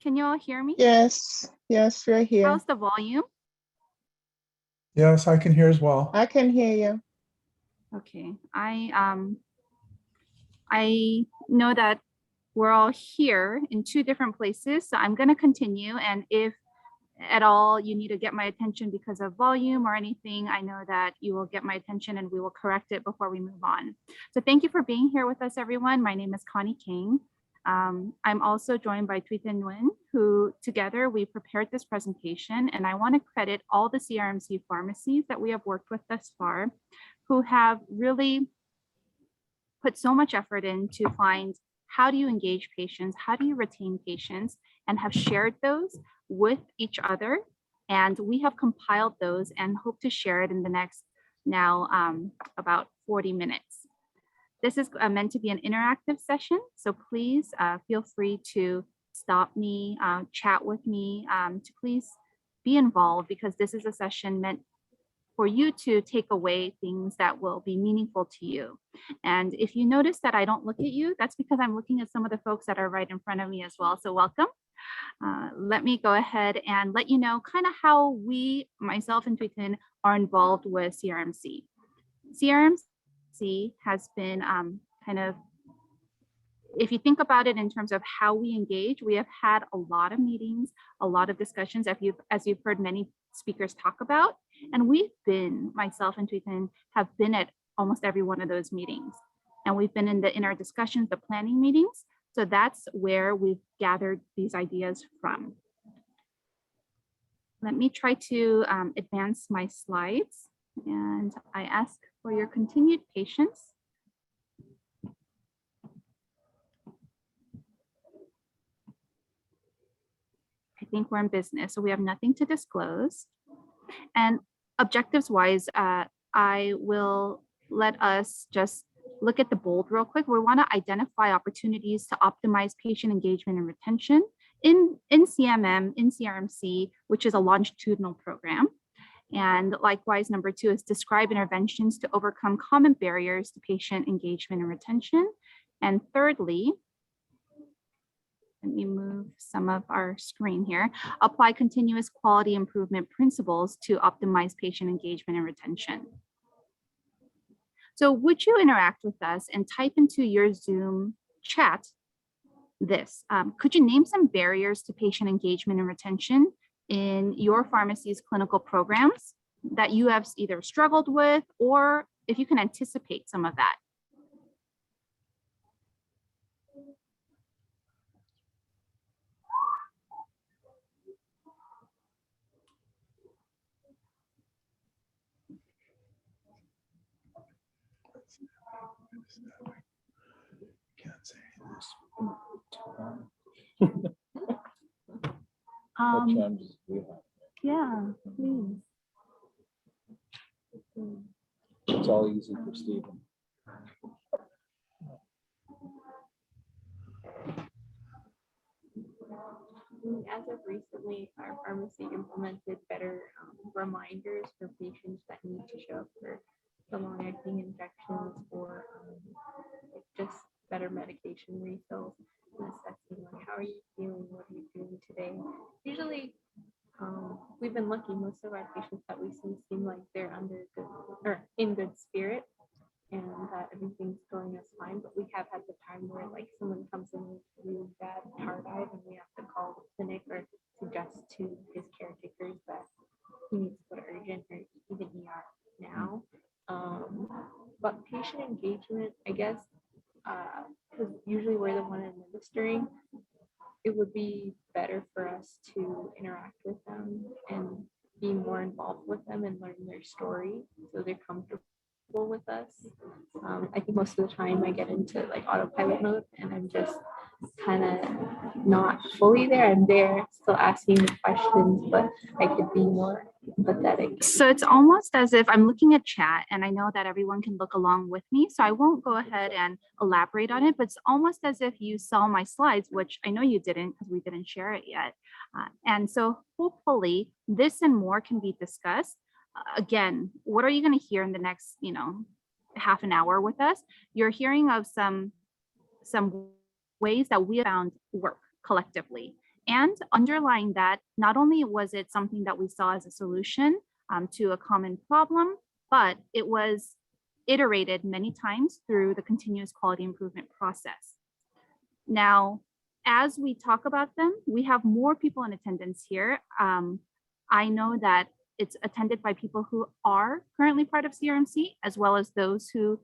Can you all hear me? Yes, yes, we're here. How's the volume? Yes, I can hear as well. I can hear you. Okay, I know that we're all here in two different places, so I'm going to continue. And if at all you need to get my attention because of volume or anything, I know that you will get my attention and we will correct it before we move on. So thank you for being here with us, everyone. My name is Connie King. I'm also joined by Thuy Thanh Nguyen, who together we prepared this presentation, and I want to credit all the CRMC pharmacies that we have worked with thus far, who have really put so much effort in to find how do you engage patients, how do you retain patients, and have shared those with each other. And we have compiled those and hope to share it in the next now about 40 minutes. This is meant to be an interactive session, so please feel free to stop me, chat with me, to please be involved, because this is a session meant for you to take away things that will be meaningful to you. And if you notice that I don't look at you, that's because I'm looking at some of the folks that are right in front of me as well. So welcome. Let me go ahead and let you know kind of how we, myself and Thuy Thanh, are involved with CRMC. CRMC has been kind of, if you think about it in terms of how we engage, we have had a lot of meetings, a lot of discussions, as you've heard many speakers talk about. And we've been, myself and Thuy Thanh, have been at almost every one of those meetings. And we've been in the inner discussions, the planning meetings. So that's where we've gathered these ideas from. Let me try to advance my slides, and I ask for your continued patience. I think we're in business, so we have nothing to disclose. And objectives wise, I will let us just look at the bold real quick. We want to identify opportunities to optimize patient engagement and retention in CMM, in CRMC, which is a longitudinal program. And likewise, number 2 is describe interventions to overcome common barriers to patient engagement and retention. And thirdly, let me move some of our screen here. Apply continuous quality improvement principles to optimize patient engagement and retention. So would you interact with us and type into your Zoom chat this? Could you name some barriers to patient engagement and retention in your pharmacy's clinical programs that you have either struggled with, or if you can anticipate some of that? Can't say this. Yeah, please. It's all easy for Stephen. As of recently, our pharmacy implemented better reminders for patients that need to show up for the long-acting injections, or just better medication refills, and assessing like, how are you feeling, what are you doing today. Usually we've been lucky. Most of our patients that we see seem like they're in good spirit, and that everything's going as fine. But we have had the time where like someone comes in with really bad tardive, and we have to call the clinic or suggest to his caretakers that he needs to go to urgent or even ER now. But patient engagement, I guess, because usually we're the one administering, it would be better for us to interact with them and be more involved with them and learn their story so they're comfortable with us. I think most of the time I get into like autopilot mode and I'm just kind of not fully there. I'm there still asking the questions, but I could be more empathetic. So it's almost as if I'm looking at chat, and I know that everyone can look along with me, so I won't go ahead and elaborate on it, but it's almost as if you saw my slides, which I know you didn't because we didn't share it yet. And so hopefully this and more can be discussed. Again, what are you going to hear in the next, half an hour with us? You're hearing of some ways that we found work collectively. And underlying that, not only was it something that we saw as a solution to a common problem, but it was iterated many times through the continuous quality improvement process. Now, as we talk about them, we have more people in attendance here. I know that it's attended by people who are currently part of CRMC, as well as those who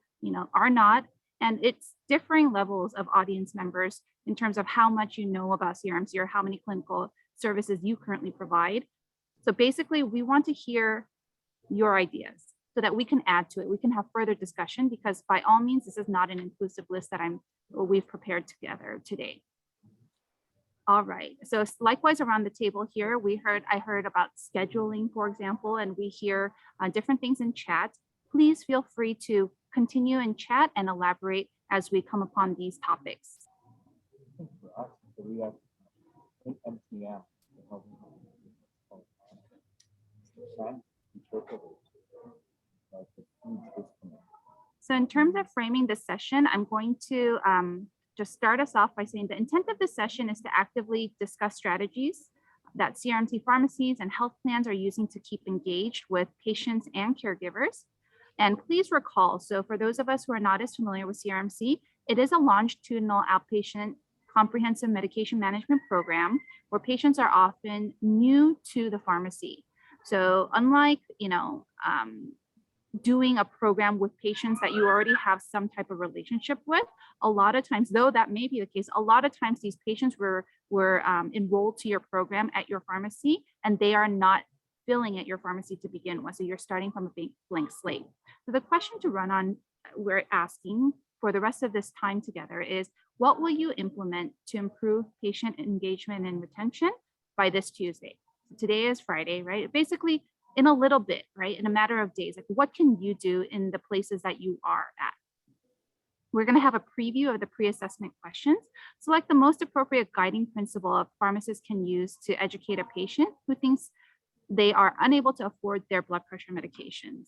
are not. And it's differing levels of audience members in terms of how much you know about CRMC or how many clinical services you currently provide. So basically, we want to hear your ideas so that we can add to it. We can have further discussion, because by all means, this is not an inclusive list that we've prepared together today. All right, so likewise around the table here, I heard about scheduling, for example, and we hear different things in chat. Please feel free to continue in chat and elaborate as we come upon these topics. For us, we have MTM, So in terms of framing this session, I'm going to just start us off by saying the intent of this session is to actively discuss strategies that CRMC pharmacies and health plans are using to keep engaged with patients and caregivers. And please recall, so for those of us who are not as familiar with CRMC, it is a longitudinal outpatient comprehensive medication management program where patients are often new to the pharmacy. So unlike, doing a program with patients that you already have some type of relationship with, a lot of times, though that may be the case, a lot of times these patients were enrolled to your program at your pharmacy, and they are not filling at your pharmacy to begin with. So you're starting from a blank slate. So the question to run on, we're asking for the rest of this time together is, what will you implement to improve patient engagement and retention by this Tuesday? So today is Friday, right? Basically, in a little bit, right? In a matter of days, like what can you do in the places that you are at? We're gonna have a preview of the pre-assessment questions. Select the most appropriate guiding principle a pharmacist can use to educate a patient who thinks they are unable to afford their blood pressure medications.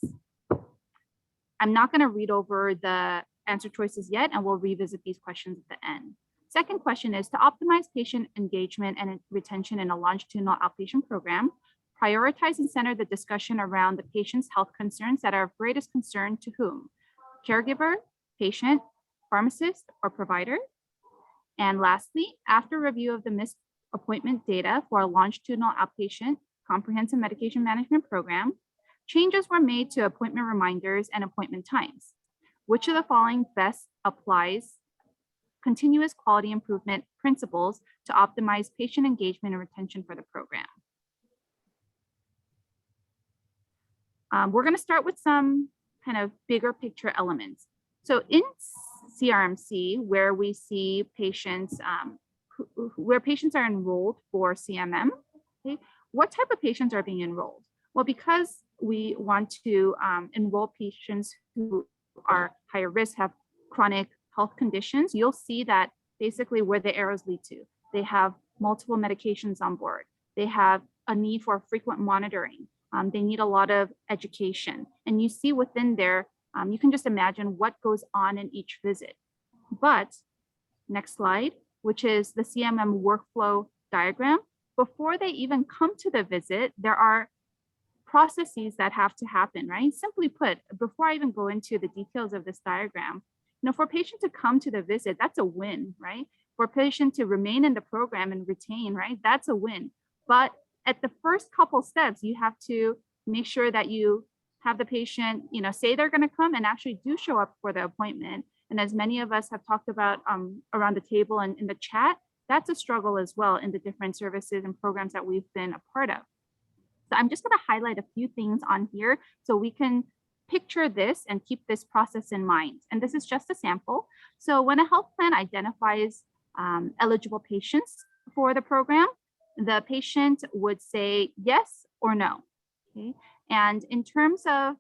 I'm not gonna read over the answer choices yet, and we'll revisit these questions at the end. Second question is to optimize patient engagement and retention in a longitudinal outpatient program. Prioritize and center the discussion around the patient's health concerns that are of greatest concern to whom? Caregiver, patient, pharmacist, or provider? And lastly, after review of the missed appointment data for a longitudinal outpatient comprehensive medication management program, changes were made to appointment reminders and appointment times. Which of the following best applies continuous quality improvement principles to optimize patient engagement and retention for the program? We're going to start with some kind of bigger picture elements. So in CRMC, where we see patients, where patients are enrolled for CMM, okay, what type of patients are being enrolled? Well, because we want to enroll patients who are higher risk, have chronic health conditions, you'll see that basically where the arrows lead to. They have multiple medications on board. They have a need for frequent monitoring. They need a lot of education. And you see within there, you can just imagine what goes on in each visit. But next slide, which is the CMM workflow diagram. Before they even come to the visit, there are processes that have to happen, right? Simply put, before I even go into the details of this diagram, for a patient to come to the visit, that's a win, right? For a patient to remain in the program and retain, right? That's a win. But at the first couple steps, you have to make sure that you have the patient, say they're going to come and actually do show up for the appointment. And as many of us have talked about around the table and in the chat, that's a struggle as well in the different services and programs that we've been a part of. So I'm just going to highlight a few things on here so we can picture this and keep this process in mind. And this is just a sample. So when a health plan identifies eligible patients for the program, the patient would say yes or no. Okay? And in terms of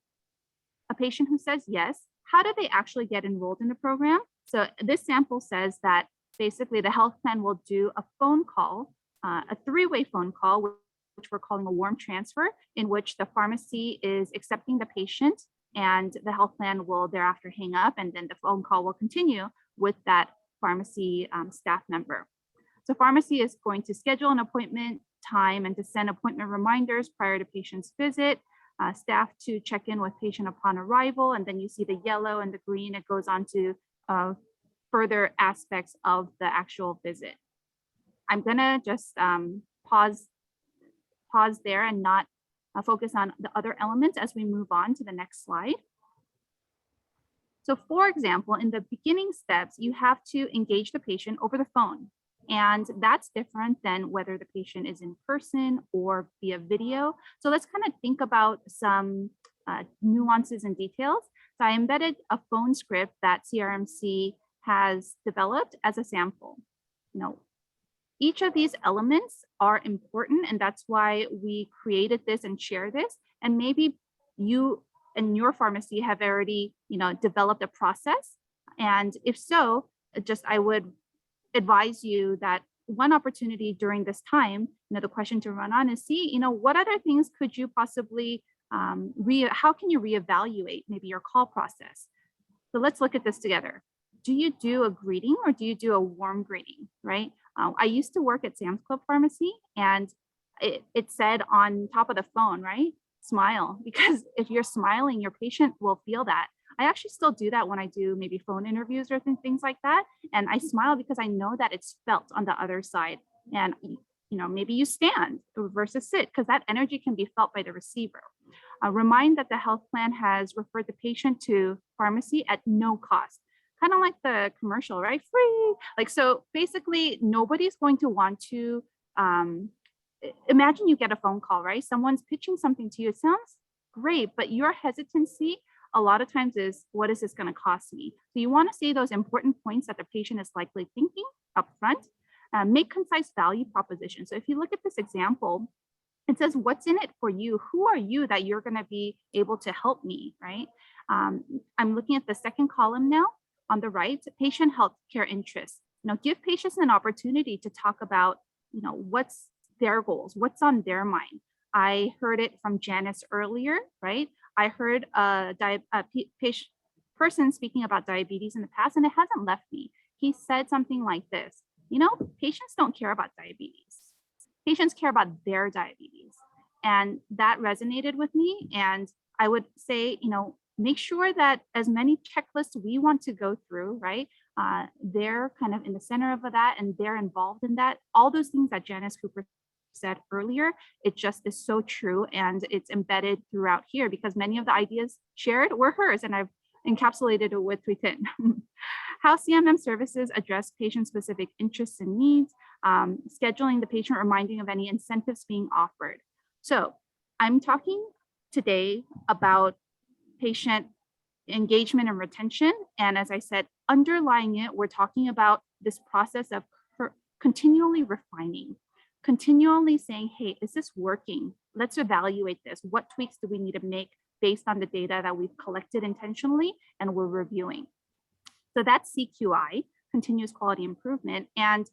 a patient who says yes, how do they actually get enrolled in the program? So this sample says that basically the health plan will do a phone call, a three-way phone call, which we're calling a warm transfer, in which the pharmacy is accepting the patient and the health plan will thereafter hang up, and then the phone call will continue with that pharmacy staff member. So pharmacy is going to schedule an appointment time and to send appointment reminders prior to patient's visit, staff to check in with patient upon arrival, and then you see the yellow and the green, it goes on to further aspects of the actual visit. I'm gonna just pause there and not focus on the other elements as we move on to the next slide. So for example, in the beginning steps, you have to engage the patient over the phone. And that's different than whether the patient is in person or via video. So let's kind of think about some nuances and details. So I embedded a phone script that CRMC has developed as a sample. You know, each of these elements are important, and that's why we created this and share this. And maybe you and your pharmacy have already, developed a process. And if so, I would advise you that one opportunity during this time, the question to run on is see, what other things could you possibly, how can you reevaluate maybe your call process? So let's look at this together. Do you do a greeting or do you do a warm greeting, right? I used to work at Sam's Club Pharmacy, and it said on top of the phone, right? Smile, because if you're smiling, your patient will feel that. I actually still do that when I do maybe phone interviews or things like that. And I smile because I know that it's felt on the other side. And maybe you stand versus sit, because that energy can be felt by the receiver. Remind that the health plan has referred the patient to pharmacy at no cost. Kind of like the commercial, right? Free. Like, so basically nobody's going to want to, imagine you get a phone call, right? Someone's pitching something to you. It sounds great, but your hesitancy a lot of times is, what is this going to cost me? So you want to say those important points that the patient is likely thinking up front. Make concise value propositions. So if you look at this example, it says, what's in it for you? Who are you that you're going to be able to help me, right? I'm looking at the second column now on the right, patient healthcare interests. Give patients an opportunity to talk about, what's their goals, what's on their mind. I heard it from Janice earlier, right? I heard a person speaking about diabetes in the past, and it hasn't left me. He said something like this, patients don't care about diabetes. Patients care about their diabetes. And that resonated with me. And I would say, make sure that as many checklists we want to go through, right? They're kind of in the center of that and they're involved in that. All those things that Janice Cooper said earlier, it just is so true, and it's embedded throughout here because many of the ideas shared were hers, and I've encapsulated it with within. How CMM services address patient-specific interests and needs, scheduling the patient, reminding of any incentives being offered. So I'm talking today about patient engagement and retention, and as I said, underlying it, we're talking about this process of continually refining, continually saying, hey, is this working? Let's evaluate this. What tweaks do we need to make based on the data that we've collected intentionally and we're reviewing? So that's CQI, continuous quality improvement. And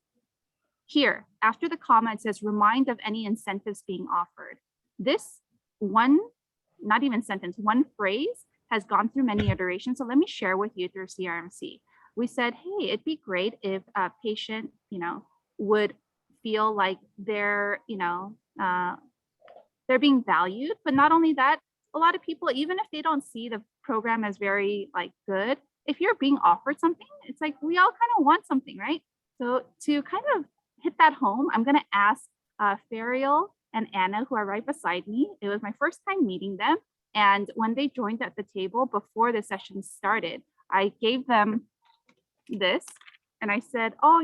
here, after the comma, it says remind of any incentives being offered. This one, not even sentence, one phrase has gone through many iterations. So let me share with you through CRMC. We said, hey, it'd be great if a patient, would feel like they're, they're being valued. But not only that, a lot of people, even if they don't see the program as very good, if you're being offered something, it's like we all kind of want something, right? So to kind of hit that home, I'm going to ask Ferial and Anna, who are right beside me. It was my first time meeting them. And when they joined at the table before the session started, I gave them this and I said, oh,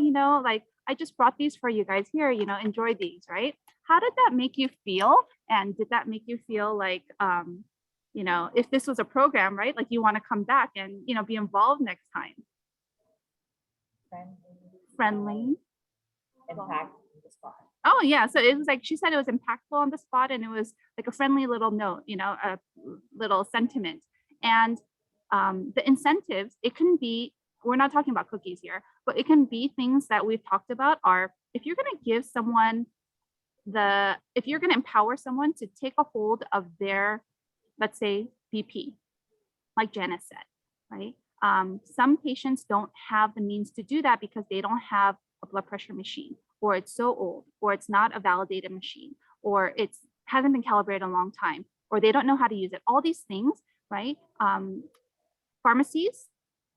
I just brought these for you guys here, enjoy these, right? How did that make you feel? And did that make you feel like, if this was a program, right? Like you want to come back and, be involved next time. Friendly. Impact on the spot. Oh yeah, so it was like, she said it was impactful on the spot and it was like a friendly little note, a little sentiment. And the incentives, it can be, we're not talking about cookies here, but it can be things that we've talked about are, if you're going to give someone if you're going to empower someone to take a hold of their, let's say, BP, like Janice said, right? Some patients don't have the means to do that because they don't have a blood pressure machine, or it's so old, or it's not a validated machine, or it's hasn't been calibrated in a long time, or they don't know how to use it. All these things, right? Pharmacies,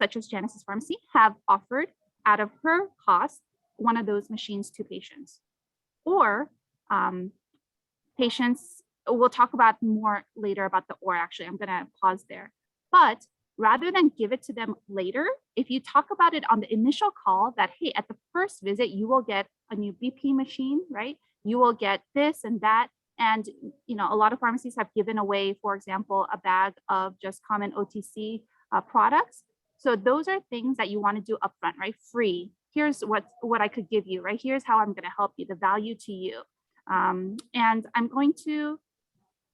such as Genesis Pharmacy, have offered out of her cost one of those machines to patients. Or patients, we'll talk about more later about the or actually, I'm gonna pause there. But rather than give it to them later, if you talk about it on the initial call that, hey, at the first visit, you will get a new BP machine, right? You will get this and that. And you know, a lot of pharmacies have given away, for example, a bag of just common OTC products. So those are things that you want to do upfront, right? Free. Here's what I could give you, right? Here's how I'm going to help you, the value to you. And I'm going to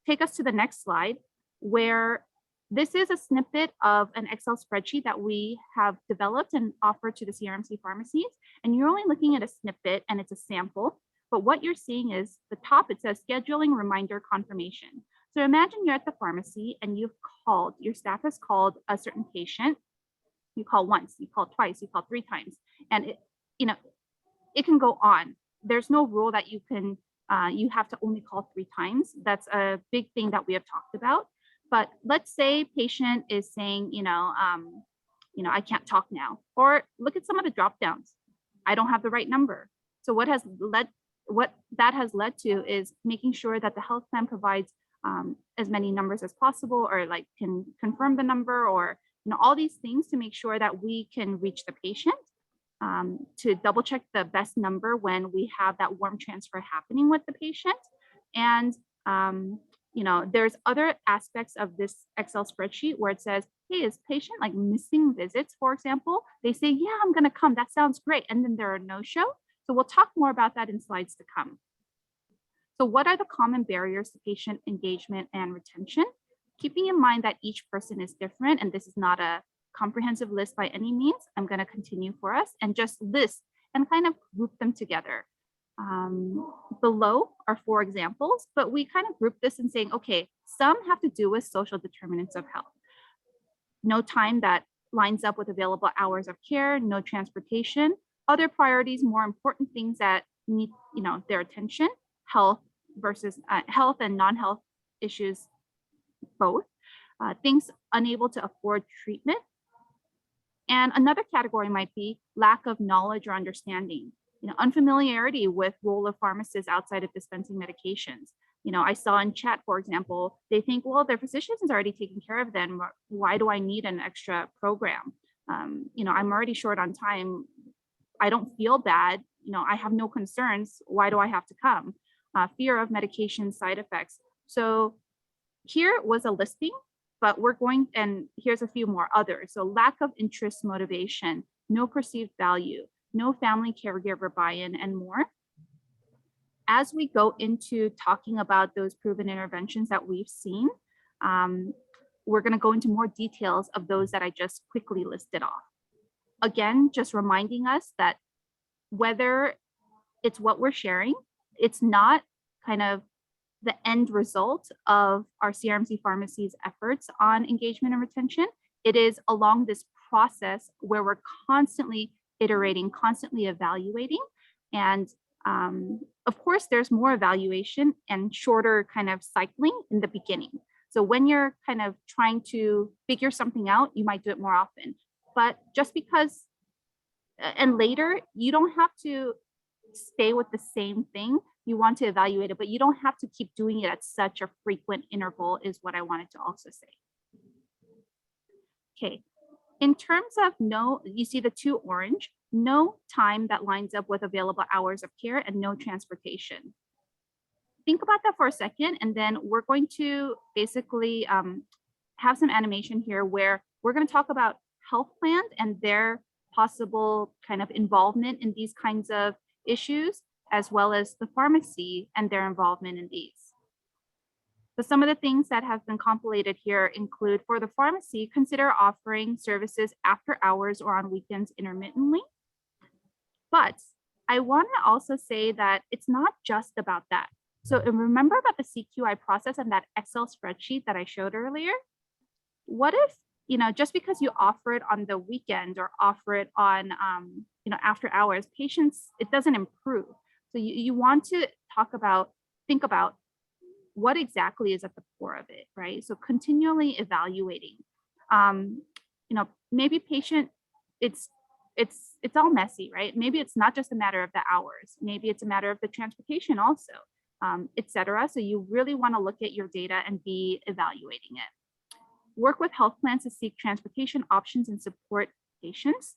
take us to the next slide, where this is a snippet of an Excel spreadsheet that we have developed and offered to the CRMC pharmacies. And you're only looking at a snippet and it's a sample. But what you're seeing is the top, it says scheduling reminder confirmation. So imagine you're at the pharmacy and you've called, your staff has called a certain patient. You call once, you call twice, you call 3 times. And it, you know, it can go on. There's no rule that you can, you have to only call 3 times. That's a big thing that we have talked about. But let's say patient is saying, I can't talk now. Or look at some of the drop downs. I don't have the right number. So what that has led to is making sure that the health plan provides as many numbers as possible, or like can confirm the number, or all these things to make sure that we can reach the patient, to double check the best number when we have that warm transfer happening with the patient. And there's other aspects of this Excel spreadsheet where it says, hey, is patient like missing visits, for example? They say, yeah, I'm gonna come, that sounds great. And then there are no-show. So we'll talk more about that in slides to come. So what are the common barriers to patient engagement and retention? Keeping in mind that each person is different, and this is not a comprehensive list by any means, I'm going to continue for us and just list and kind of group them together. Below are 4 examples, but we kind of group this in saying, okay, some have to do with social determinants of health. No time that lines up with available hours of care, no transportation, other priorities, more important things that need their attention, health versus health and non-health issues, both. Things unable to afford treatment. And another category might be lack of knowledge or understanding, unfamiliarity with role of pharmacists outside of dispensing medications. I saw in chat, for example, they think, well, their physician is already taking care of them. Why do I need an extra program? I'm already short on time. I don't feel bad. I have no concerns. Why do I have to come? Fear of medication side effects. So here was a listing, but and here's a few more others. So lack of interest, motivation, no perceived value, no family caregiver buy-in, and more. As we go into talking about those proven interventions that we've seen, we're going to go into more details of those that I just quickly listed off. Again, just reminding us that whether it's what we're sharing, it's not kind of the end result of our CRMC pharmacy's efforts on engagement and retention. It is along this process where we're constantly iterating, constantly evaluating. And of course, there's more evaluation and shorter kind of cycling in the beginning. So when you're kind of trying to figure something out, you might do it more often. But just because, and later, you don't have to stay with the same thing. You want to evaluate it, but you don't have to keep doing it at such a frequent interval, is what I wanted to also say. Okay, in terms of you see the 2 orange, no time that lines up with available hours of care and no transportation. Think about that for a second, and then we're going to basically have some animation here where we're going to talk about health plans and their possible kind of involvement in these kinds of issues, as well as the pharmacy and their involvement in these. So some of the things that have been compilated here include, for the pharmacy, consider offering services after hours or on weekends intermittently. But I want to also say that it's not just about that. So remember about the CQI process and that Excel spreadsheet that I showed earlier? What if, just because you offer it on the weekend or offer it on, after hours, patients, it doesn't improve. So you want to think about what exactly is at the core of it, right? So continually evaluating. Maybe patient, it's all messy, right? Maybe it's not just a matter of the hours. Maybe it's a matter of the transportation also, etc. So you really want to look at your data and be evaluating it. Work with health plans to seek transportation options and support patients.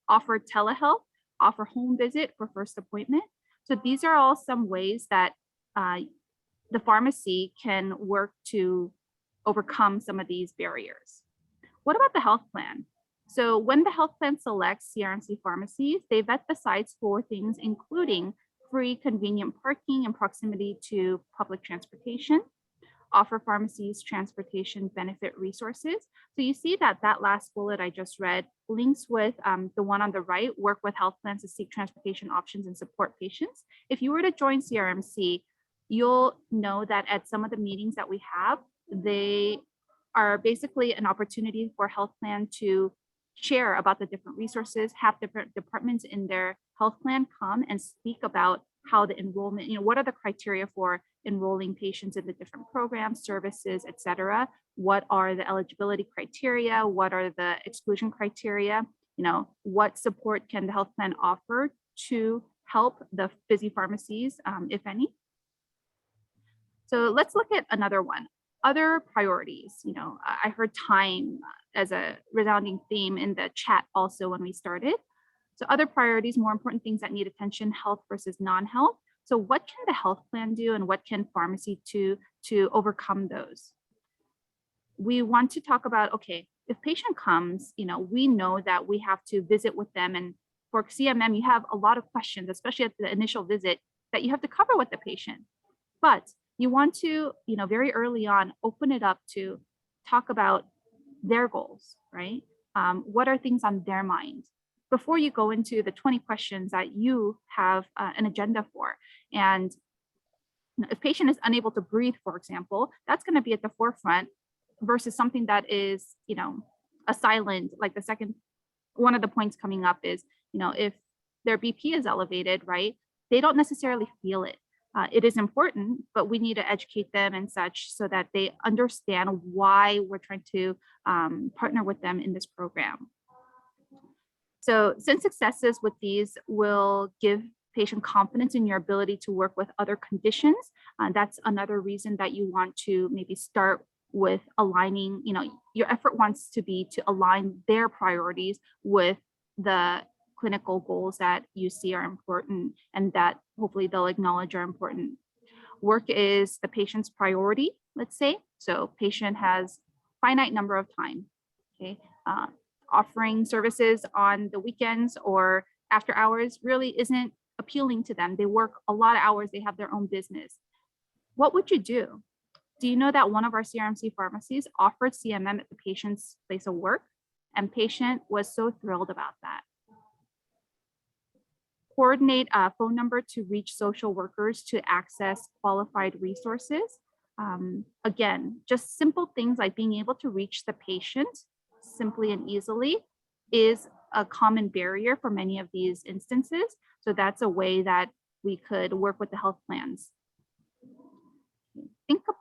Offer telehealth, offer home visit for first appointment. So these are all some ways that the pharmacy can work to overcome some of these barriers. What about the health plan? So when the health plan selects CRMC pharmacies, they vet the sites for things including free convenient parking and proximity to public transportation, offer pharmacies transportation benefit resources. So you see that last bullet I just read links with the one on the right, work with health plans to seek transportation options and support patients. If you were to join CRMC, you'll know that at some of the meetings that we have, they are basically an opportunity for health plan to share about the different resources, have different departments in their health plan come and speak about how the enrollment, what are the criteria for enrolling patients in the different programs, services, et cetera. What are the eligibility criteria? What are the exclusion criteria? What support can the health plan offer to help the busy pharmacies, if any? So let's look at another one. Other priorities. I heard time as a resounding theme in the chat also when we started. So other priorities, more important things that need attention, health versus non-health. So what can the health plan do and what can pharmacy do to overcome those? We want to talk about, okay, if patient comes, we know that we have to visit with them. And for CMM, you have a lot of questions, especially at the initial visit, that you have to cover with the patient. But you want to, very early on, open it up to talk about their goals, right? What are things on their mind before you go into the 20 questions that you have an agenda for. And if patient is unable to breathe, for example, that's going to be at the forefront versus something that is, a silent, like the second, one of the points coming up is, if their BP is elevated, right? They don't necessarily feel it. It is important, but we need to educate them and such so that they understand why we're trying to partner with them in this program. So since successes with these will give patient confidence in your ability to work with other conditions, that's another reason that you want to maybe start with aligning, your effort wants to be to align their priorities with the clinical goals that you see are important and that hopefully they'll acknowledge are important. Work is the patient's priority, let's say. So patient has finite number of time, okay? Offering services on the weekends or after hours really isn't appealing to them. They work a lot of hours, they have their own business. What would you do? Do you know that one of our CRMC pharmacies offered CMM at the patient's place of work, and patient was so thrilled about that? Coordinate a phone number to reach social workers to access qualified resources. Again, just simple things like being able to reach the patient simply and easily is a common barrier for many of these instances. So that's a way that we could work with the health plans. Think of,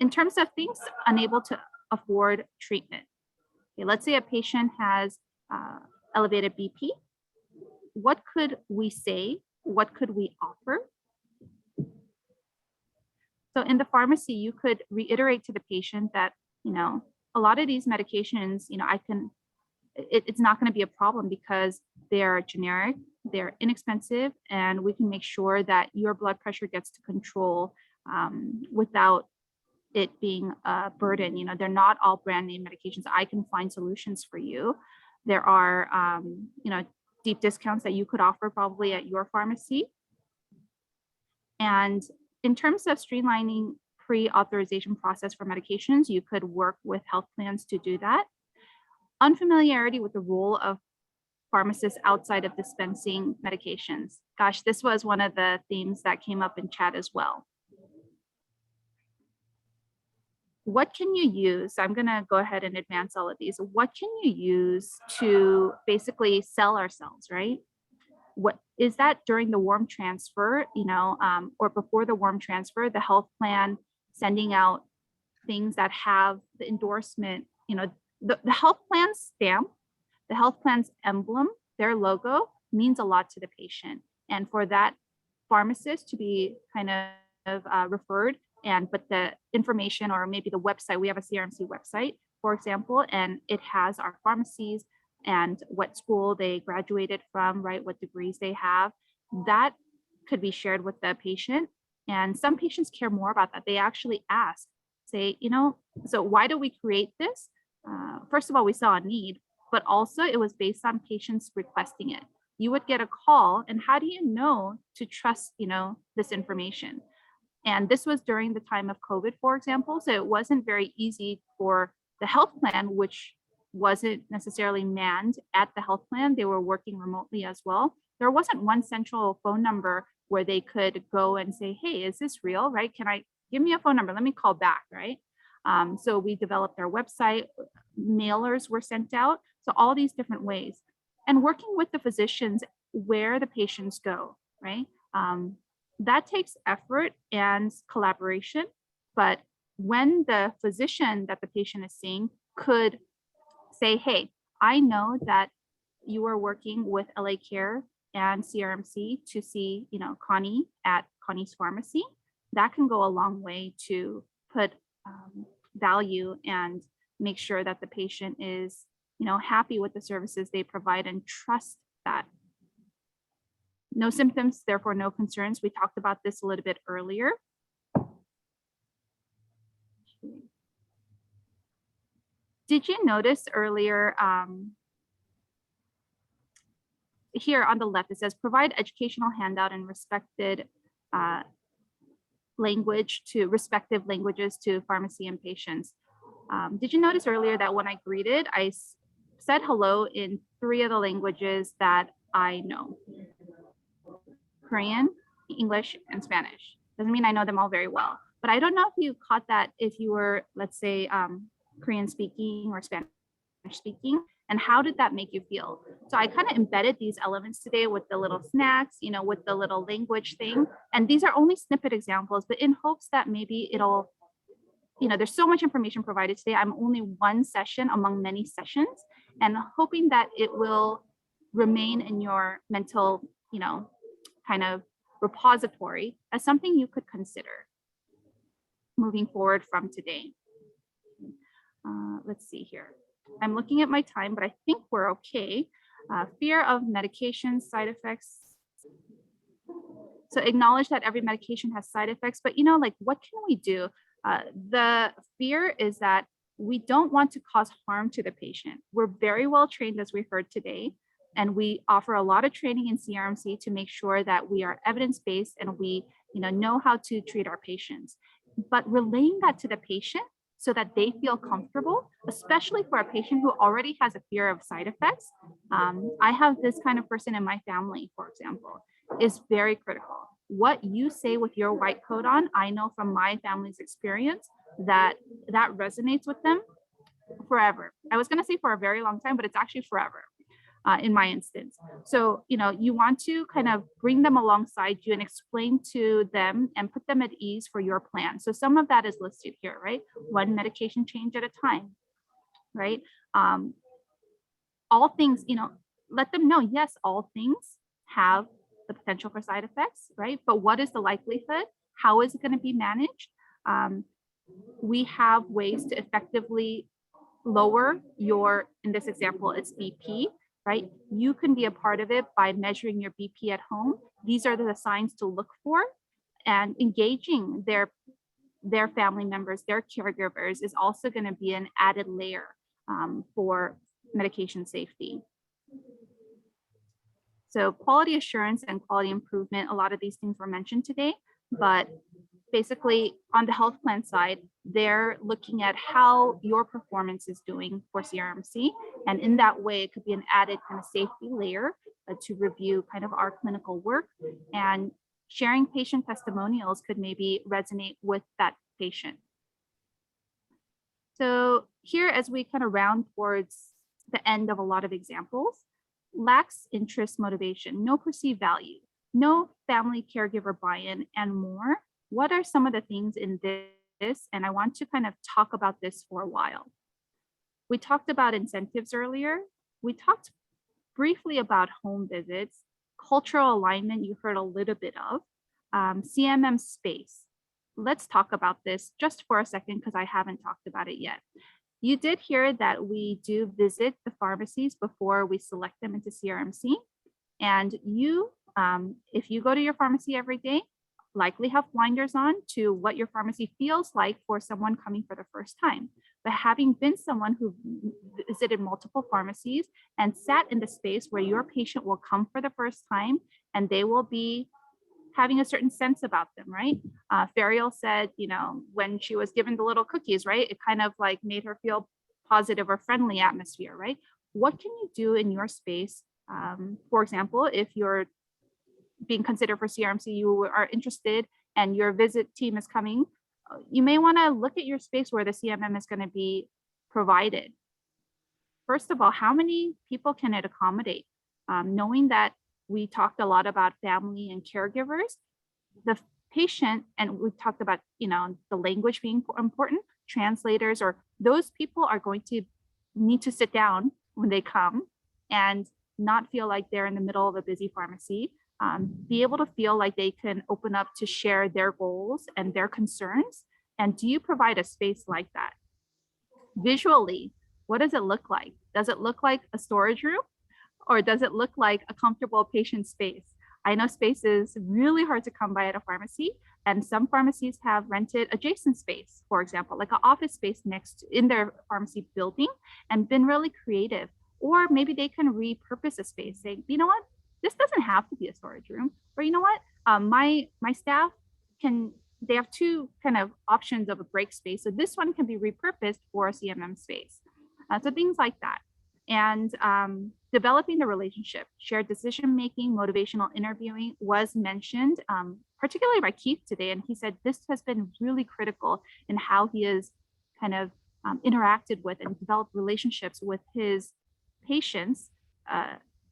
in terms of things unable to afford treatment. Okay, let's say a patient has elevated BP. What could we say? What could we offer? So in the pharmacy, you could reiterate to the patient that, a lot of these medications, it's not going to be a problem because they're generic, they're inexpensive, and we can make sure that your blood pressure gets to control without it being a burden. They're not all brand name medications. I can find solutions for you. There are, deep discounts that you could offer probably at your pharmacy. And in terms of streamlining pre-authorization process for medications, you could work with health plans to do that. Unfamiliarity with the role of pharmacists outside of dispensing medications. Gosh, this was one of the themes that came up in chat as well. What can you use? I'm going to go ahead and advance all of these. What can you use to basically sell ourselves, right? what is that during the warm transfer, or before the warm transfer, the health plan sending out things that have the endorsement, the health plan stamp, the health plan's emblem, their logo means a lot to the patient. And for that pharmacist to be kind of referred, but the information, or maybe the website, we have a CRMC website, for example, and it has our pharmacies and what school they graduated from, right? What degrees they have. That could be shared with the patient. And some patients care more about that. They actually ask, say, so why do we create this? First of all, we saw a need, but also it was based on patients requesting it. You would get a call, and how do you know to trust, this information? And this was during the time of COVID, for example. So it wasn't very easy for the health plan, which wasn't necessarily manned at the health plan. They were working remotely as well. There wasn't one central phone number where they could go and say, hey, is this real, right? Give me a phone number, let me call back, right? So we developed our website, mailers were sent out. So all these different ways. And working with the physicians where the patients go, right? That takes effort and collaboration. But when the physician that the patient is seeing could say, hey, I know that you are working with LA Care and CRMC to see, Connie at Connie's Pharmacy, that can go a long way to put value and make sure that the patient is, happy with the services they provide and trust that. No symptoms, therefore no concerns. We talked about this a little bit earlier. Did you notice earlier here on the left, it says provide educational handout in respected respective languages to pharmacy and patients. Did you notice earlier that when I greeted, I said hello in 3 of the languages that I know? Korean, English, and Spanish. Doesn't mean I know them all very well, but I don't know if you caught that if you were, let's say, Korean speaking or Spanish speaking, and how did that make you feel? So I kind of embedded these elements today with the little snacks, with the little language thing. And these are only snippet examples, but in hopes that maybe it'll, there's so much information provided today. I'm only one session among many sessions, and hoping that it will remain in your mental, kind of repository as something you could consider moving forward from today. Let's see here. I'm looking at my time, but I think we're okay. Fear of medication side effects. So acknowledge that every medication has side effects, but what can we do? The fear is that we don't want to cause harm to the patient. We're very well trained, as we heard today, and we offer a lot of training in CRMC to make sure that we are evidence-based and we know how to treat our patients. But relaying that to the patient so that they feel comfortable, especially for a patient who already has a fear of side effects. I have this kind of person in my family, for example, is very critical. What you say with your white coat on, I know from my family's experience that resonates with them forever. I was going to say for a very long time, but it's actually forever. In my instance. So, you want to kind of bring them alongside you and explain to them and put them at ease for your plan. So some of that is listed here, right? One medication change at a time, right? All things, let them know, yes, all things have the potential for side effects, right? But what is the likelihood? How is it going to be managed? We have ways to effectively lower your, in this example, it's BP, right? You can be a part of it by measuring your BP at home. These are the signs to look for, and engaging their family members, their caregivers is also going to be an added layer for medication safety. So quality assurance and quality improvement, a lot of these things were mentioned today, but basically on the health plan side, they're looking at how your performance is doing for CRMC. And in that way, it could be an added kind of safety layer to review kind of our clinical work, and sharing patient testimonials could maybe resonate with that patient. So here, as we kind of round towards the end of a lot of examples, lacks interest motivation, no perceived value, no family caregiver buy-in, and more. What are some of the things in this? And I want to kind of talk about this for a while. We talked about incentives earlier. We talked briefly about home visits, cultural alignment, you heard a little bit of, CMM space. Let's talk about this just for a second because I haven't talked about it yet. You did hear that we do visit the pharmacies before we select them into CRMC. And you, if you go to your pharmacy every day, likely have blinders on to what your pharmacy feels like for someone coming for the first time. But having been someone who visited multiple pharmacies and sat in the space where your patient will come for the first time and they will be having a certain sense about them, right? Ferial said, you know, when she was given the little cookies, right? It kind of like made her feel positive or friendly atmosphere, right? What can you do in your space? For example, if you're being considered for CRMC, you are interested and your visit team is coming, you may want to look at your space where the CMM is going to be provided. First of all, how many people can it accommodate? Knowing that we talked a lot about family and caregivers, the patient, and we talked about, you know, the language being important, translators, or those people are going to need to sit down when they come and not feel like they're in the middle of a busy pharmacy. Be able to feel like they can open up to share their goals and their concerns. And do you provide a space like that? Visually, what does it look like? Does it look like a storage room? Or does it look like a comfortable patient space? I know space is really hard to come by at a pharmacy, and some pharmacies have rented adjacent space, for example, like an office space next in their pharmacy building, and been really creative. Or maybe they can repurpose a space, saying, you know what, this doesn't have to be a storage room. Or you know what, my staff they have two kind of options of a break space. So this one can be repurposed for a CMM space. So things like that. And developing the relationship, shared decision-making, motivational interviewing was mentioned, particularly by Keith today. And he said this has been really critical in how he has kind of interacted with and developed relationships with his patients.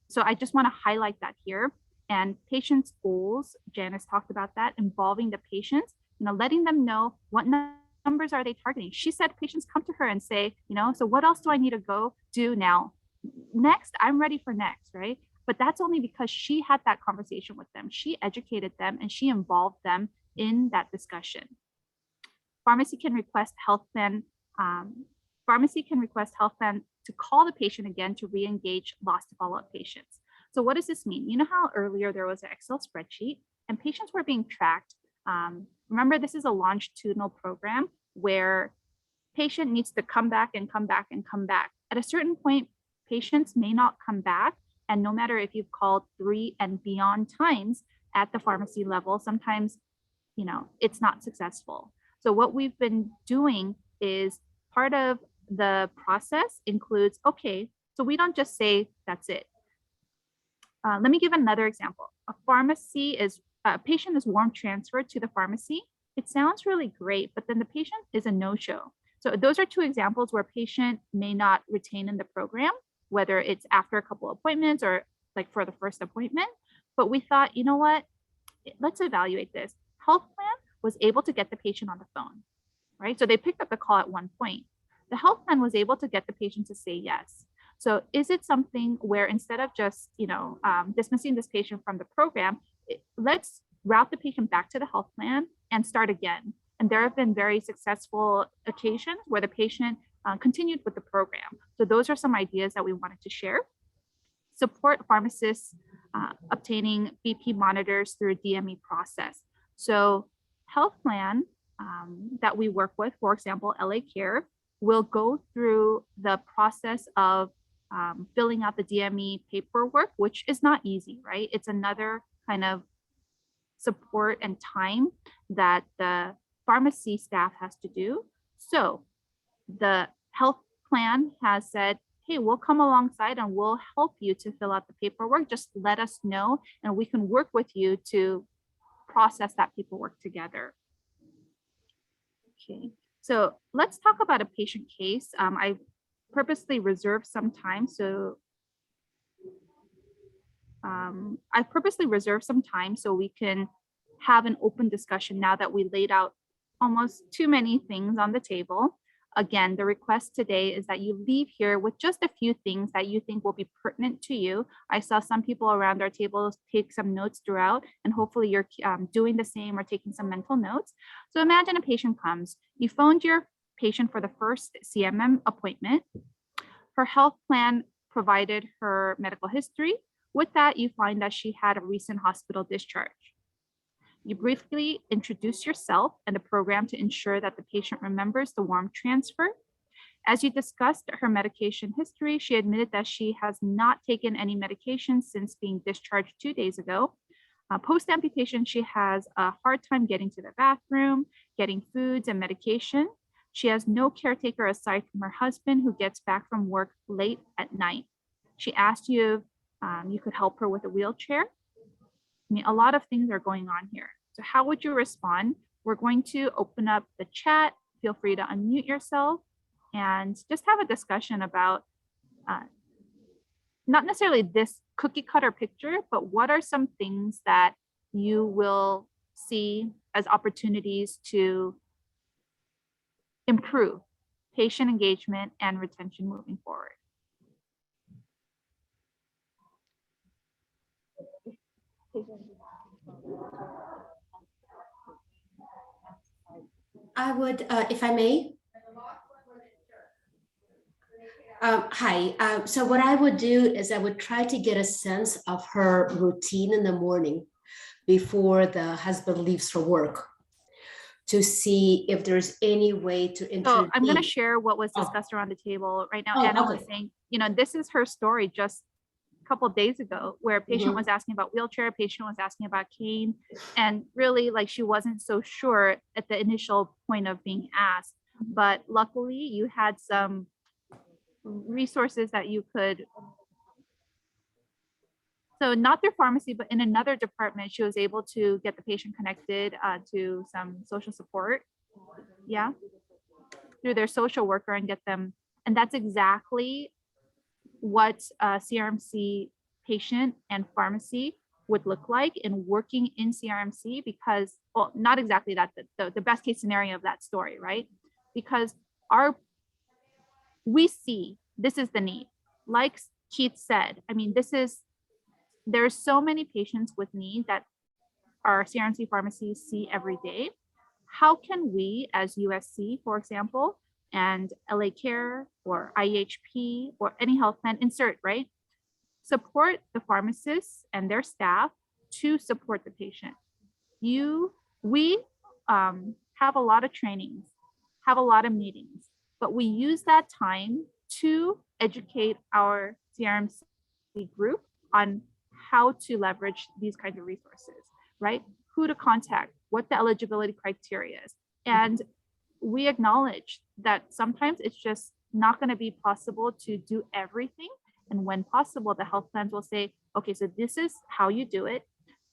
So I just want to highlight that here. And patients' goals, Janice talked about that, involving the patients, you know, letting them know what numbers are they targeting. She said patients come to her and say, you know, so what else do I need to go do now? Next, I'm ready for next, right? But that's only because she had that conversation with them. She educated them and she involved them in that discussion. Pharmacy can request health plan. Pharmacy can request health plan to call the patient again to re-engage lost to follow-up patients. So what does this mean? You know how earlier there was an Excel spreadsheet and patients were being tracked. Remember, this is a longitudinal program where patient needs to come back and come back and come back. At a certain point, patients may not come back. And no matter if you've called 3 and beyond times at the pharmacy level, sometimes, you know, it's not successful. So what we've been doing is part of the process includes, okay, so we don't just say that's it. Let me give another example. A patient is warm transferred to the pharmacy. It sounds really great, but then the patient is a no-show. So those are two examples where patient may not retain in the program, whether it's after a couple appointments or like for the first appointment. But we thought, you know what, let's evaluate this. Health plan was able to get the patient on the phone, right? So they picked up the call at one point. The health plan was able to get the patient to say yes. So is it something where instead of just, you know, dismissing this patient from the program, let's route the patient back to the health plan and start again. And there have been very successful occasions where the patient continued with the program. So those are some ideas that we wanted to share. Support pharmacists obtaining BP monitors through a DME process. So health plan that we work with, for example, LA Care, will go through the process of filling out the DME paperwork, which is not easy, right? It's another kind of support and time that the pharmacy staff has to do. So the health plan has said, hey, we'll come alongside and we'll help you to fill out the paperwork. Just let us know and we can work with you to process that paperwork together. Okay, so let's talk about a patient case. I purposely reserved some time so I purposely reserved some time so we can have an open discussion now that we laid out almost too many things on the table. Again, the request today is that you leave here with just a few things that you think will be pertinent to you. I saw some people around our tables take some notes throughout, and hopefully you're doing the same or taking some mental notes. So imagine a patient comes, you phoned your patient for the first CMM appointment. Her health plan provided her medical history. With that, you find that she had a recent hospital discharge. You briefly introduce yourself and the program to ensure that the patient remembers the warm transfer. As you discussed her medication history, she admitted that she has not taken any medication since being discharged 2 days ago. Post-amputation, she has a hard time getting to the bathroom, getting foods and medication. She has no caretaker aside from her husband, who gets back from work late at night. She asked you if you could help her with a wheelchair. I mean, a lot of things are going on here. So how would you respond? We're going to open up the chat. Feel free to unmute yourself and just have a discussion about not necessarily this cookie cutter picture, but what are some things that you will see as opportunities to improve patient engagement and retention moving forward? I would, if I may. Hi. So what I would do is I would try to get a sense of her routine in the morning before the husband leaves for work, to see if there's any way to So introduce. I'm going to share what was discussed around the table right now. Oh, Anna okay. was saying, you know, this is her story just a couple of days ago, where a patient was asking about wheelchair, a patient was asking about cane, and really like she wasn't so sure at the initial point of being asked. But luckily you had some resources that you could, so not through pharmacy, but in another department, she was able to get the patient connected to some social support. Yeah, through their social worker and get them. And that's exactly what CRMC patient and pharmacy would look like in working in CRMC, because, well, not exactly that, the best case scenario of that story, right? Because we see this is the need. Like Keith said, I mean, there's so many patients with need that our CRMC pharmacies see every day. How can we as USC, for example, and LA Care or IHP or any health plan, insert, right, support the pharmacists and their staff to support the patient? We have a lot of trainings, have a lot of meetings, but we use that time to educate our CRMC group on how to leverage these kinds of resources, right? Who to contact, what the eligibility criteria is. And we acknowledge that sometimes it's just not going to be possible to do everything. And when possible, the health plans will say, okay, so this is how you do it,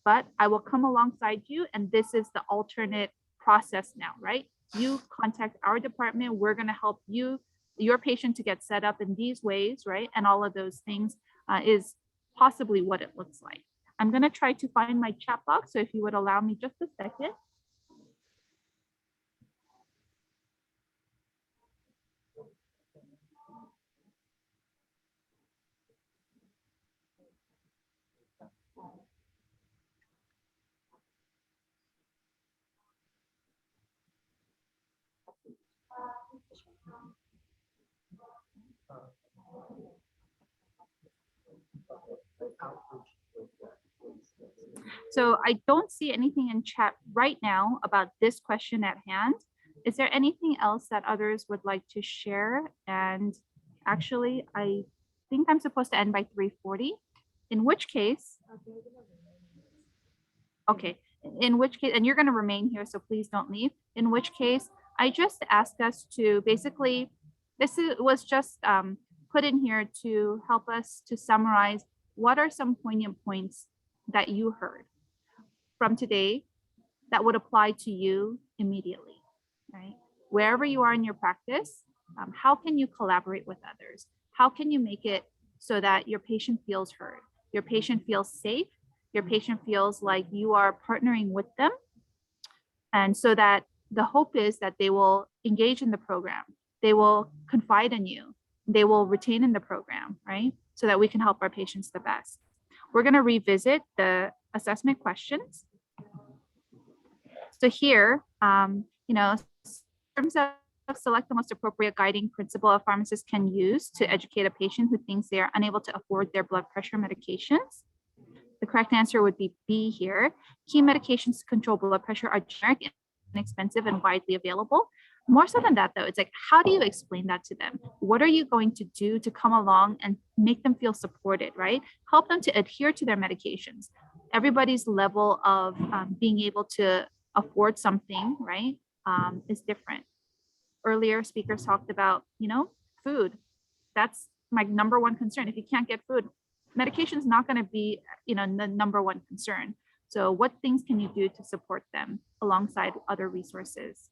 but I will come alongside you, and this is the alternate process now, right? You contact our department, we're going to help you, your patient, to get set up in these ways, right? And all of those things is possibly what it looks like. I'm going to try to find my chat box, so if you would allow me just a second. So I don't see anything in chat right now about this question at hand. Is there anything else that others would like to share? And actually, I think I'm supposed to end by 3:40, in which case, okay, in which case, and you're going to remain here, so please don't leave. In which case, I just ask us to basically, was just put in here to help us to summarize what are some poignant points that you heard from today that would apply to you immediately, right? Wherever you are in your practice, how can you collaborate with others? How can you make it so that your patient feels heard? your patient feels safe, your patient feels like you are partnering with them. And so that the hope is that they will engage in the program, they will confide in you, they will retain in the program, right? So that we can help our patients the best. We're going to revisit the assessment questions. So here, in terms of select the most appropriate guiding principle a pharmacist can use to educate a patient who thinks they are unable to afford their blood pressure medications. The correct answer would be B here. Key medications to control blood pressure are generic, inexpensive, and widely available. More so than that, though, it's like, how do you explain that to them? What are you going to do to come along and make them feel supported, right? Help them to adhere to their medications. Everybody's level of being able to afford something, right, is different. Earlier speakers talked about, food. That's my number one concern. If you can't get food, medication is not going to be, the number one concern. So what things can you do to support them alongside other resources?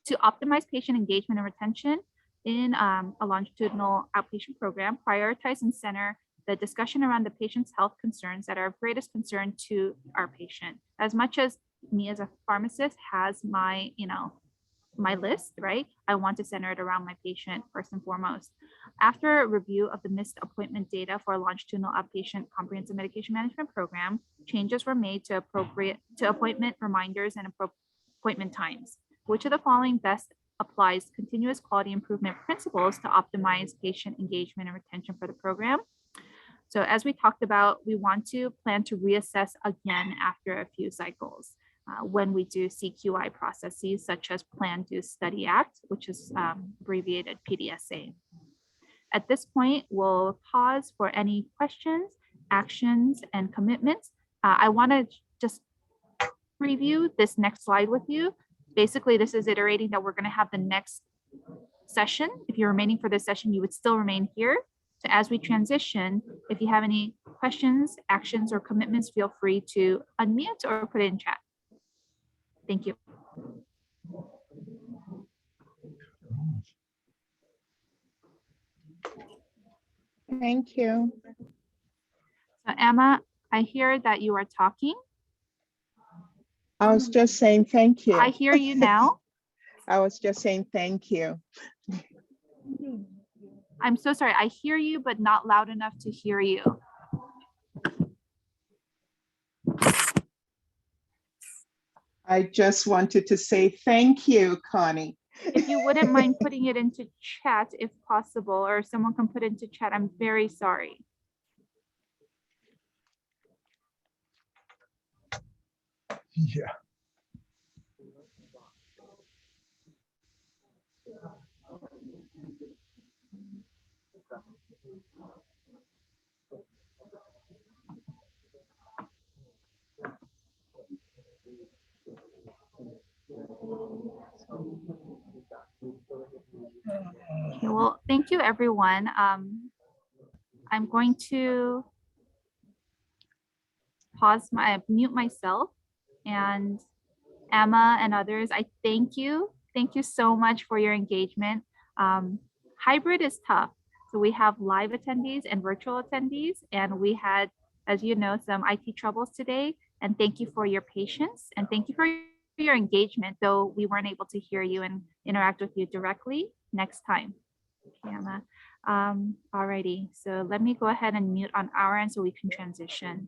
To optimize patient engagement and retention in a longitudinal outpatient program, prioritize and center the discussion around the patient's health concerns that are of greatest concern to our patient. As much as me as a pharmacist has my, my list, right? I want to center it around my patient first and foremost. After a review of the missed appointment data for a longitudinal outpatient comprehensive medication management program, changes were made to appointment reminders and appointment times. Which of the following best applies continuous quality improvement principles to optimize patient engagement and retention for the program? So as we talked about, we want to plan to reassess again after a few cycles when we do CQI processes such as Plan, Do, Study, Act, which is abbreviated PDSA. At this point, we'll pause for any questions, actions, and commitments. I want to just preview this next slide with you. Basically, this is iterating that we're going to have the next session. If you're remaining for this session, you would still remain here. So as we transition, if you have any questions, actions, or commitments, feel free to unmute or put it in chat. Thank you. Thank you. So Emma, I hear that you are talking. I was just saying thank you. I hear you now. I was just saying thank you. I'm so sorry. I hear you, but not loud enough to hear you. I just wanted to say thank you, Connie. If you wouldn't mind putting it into chat if possible, or if someone can put it into chat, I'm very sorry. Yeah. Okay, well, thank you, everyone. I'm going to mute myself, and Emma and others, I thank you. Thank you so much for your engagement. Hybrid is tough. So we have live attendees and virtual attendees, and we had, as you know, some IT troubles today. And thank you for your patience, and thank you for your engagement, though we weren't able to hear you and interact with you directly. Next time. Okay, Emma. Alrighty, so let me go ahead and mute on our end so we can transition.